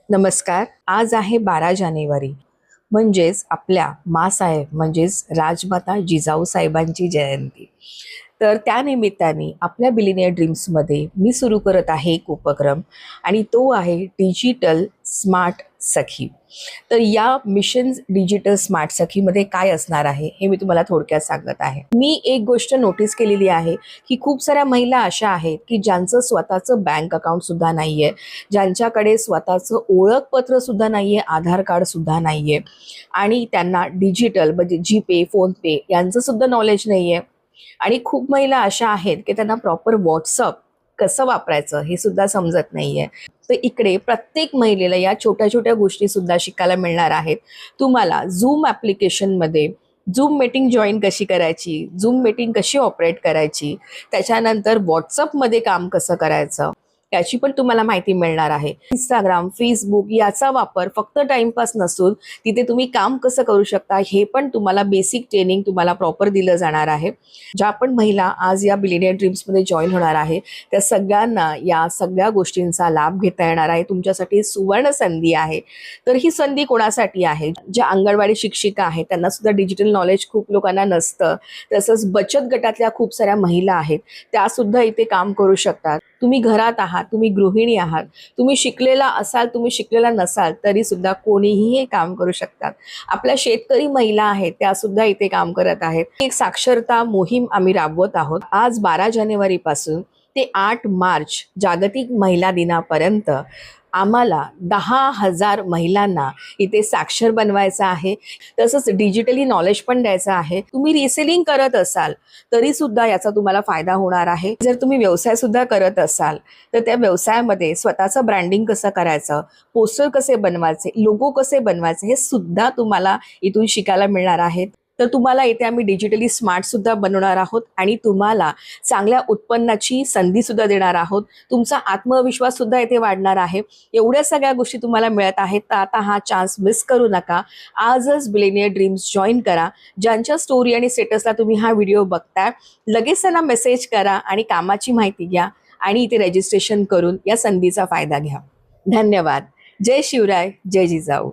नमस्कार. आज आहे 12 जानेवारी, म्हणजेच आपल्या माँसाहेब म्हणजेच राजमाता जिजाऊ साहेबांची जयंती. तर त्या निमित्ताने आपल्या बिलिनियर ड्रीम्समध्ये मी सुरू करत आहे एक उपक्रम आणि तो आहे डिजिटल स्मार्ट सखी. तर या मिशन डिजिटल स्मार्ट सखीमध्ये काय असणार आहे हे मी तुम्हाला थोडक्यात सांगत आहे. मी एक गोष्ट नोटीस केलेली आहे की खूप साऱ्या महिला अशा आहेत की ज्यांचं स्वतःचं बँक अकाउंट सुद्धा नाही आहे, ज्यांच्याकडे स्वतःचं ओळखपत्र सुद्धा नाही आहे, आधार कार्ड सुद्धा नाही आहे आणि त्यांना डिजिटल म्हणजे जीपे, फोनपे यांचं सुद्धा नॉलेज नाही आहे. आणि खूप महिला अशा आहेत की त्यांना प्रॉपर व्हॉट्सअप कसं वापरायचं हे सुद्धा समजत नाहीये. तर इकडे प्रत्येक महिलेला या छोट्या छोट्या गोष्टी सुद्धा शिकायला मिळणार आहेत. तुम्हाला झूम ॲप्लिकेशनमध्ये झूम मीटिंग जॉईन कशी करायची, झूम मीटिंग कशी ऑपरेट करायची, त्याच्यानंतर व्हॉट्सअपमध्ये काम कसं करायचं याची पण तुम्हाला माहिती मिळणार आहे. इंस्टाग्राम, फेसबुक याचा वापर फक्त टाइमपास नसून तिथे तुम्ही काम कसं करू शकता हे पण तुम्हाला बेसिक ट्रेनिंग तुम्हाला प्रॉपर दिलं जाणार आहे. ज्या पण महिला आज या बिलिनियर ड्रीम्समध्ये जॉईन होणार आहे त्या सगळ्यांना या सगळ्या गोष्टींचा लाभ घेता येणार आहे. तुमच्यासाठी सुवर्ण संधी आहे. तर ही संधी कोणासाठी आहे? ज्या अंगणवाडी शिक्षिका आहेत त्यांना सुद्धा डिजिटल नॉलेज खूप लोकांना नसतं. तसंच बचत गटातल्या खूप साऱ्या महिला आहेत त्या सुद्धा इथे काम करू शकतात. तुम्ही घरात आहात, तुम्ही गृहिणी आहात, तुम्ही शिकलेला असाल, तुम्ही शिकलेला नसाल तरी सुद्धा कोणीही हे काम करू शकतात. आपल्या शेतकरी महिला आहेत त्या सुद्धा इथे काम करत आहेत. एक साक्षरता मोहीम आम्ही राबवत आहोत. आज 12 जानेवारी पासून ते 8 मार्च जागतिक महिला दिनापर्यंत आम्हाला 10,000 महिलांना इथे साक्षर बनवायचं आहे. तसंच डिजिटली नॉलेज पण द्यायचं आहे. तुम्ही रिसेलिंग करत असाल तरी सुद्धा याचा तुम्हाला फायदा होणार आहे. जर तुम्ही व्यवसाय सुद्धा करत असाल तर त्या व्यवसायामध्ये स्वतःचं ब्रँडिंग कसं करायचं, पोस्टर कसे बनवायचे, लोगो कसे बनवायचे हे सुद्धा तुम्हाला इथून शिकायला मिळणार आहे. तर तुम्हाला इथे आम्ही डिजिटली स्मार्ट सुद्धा बनवणार आहोत आणि तुम्हाला चांगल्या उत्पन्नाची संधी सुद्धा देणार आहोत. तुमचा आत्मविश्वास सुद्धा इथे वाढणार आहे. एवढ्या सगळ्या गोष्टी तुम्हाला मिळत आहेत. तर आता हा चान्स मिस करू नका. आजच बिलिनियर ड्रीम्स जॉईन करा. ज्यांच्या स्टोरी आणि स्टेटसला तुम्ही हा व्हिडिओ बघताय लगेच त्यांना मेसेज करा आणि कामाची माहिती घ्या आणि इथे रजिस्ट्रेशन करून या संधीचा फायदा घ्या. धन्यवाद. जय शिवराय, जय जिजाऊ.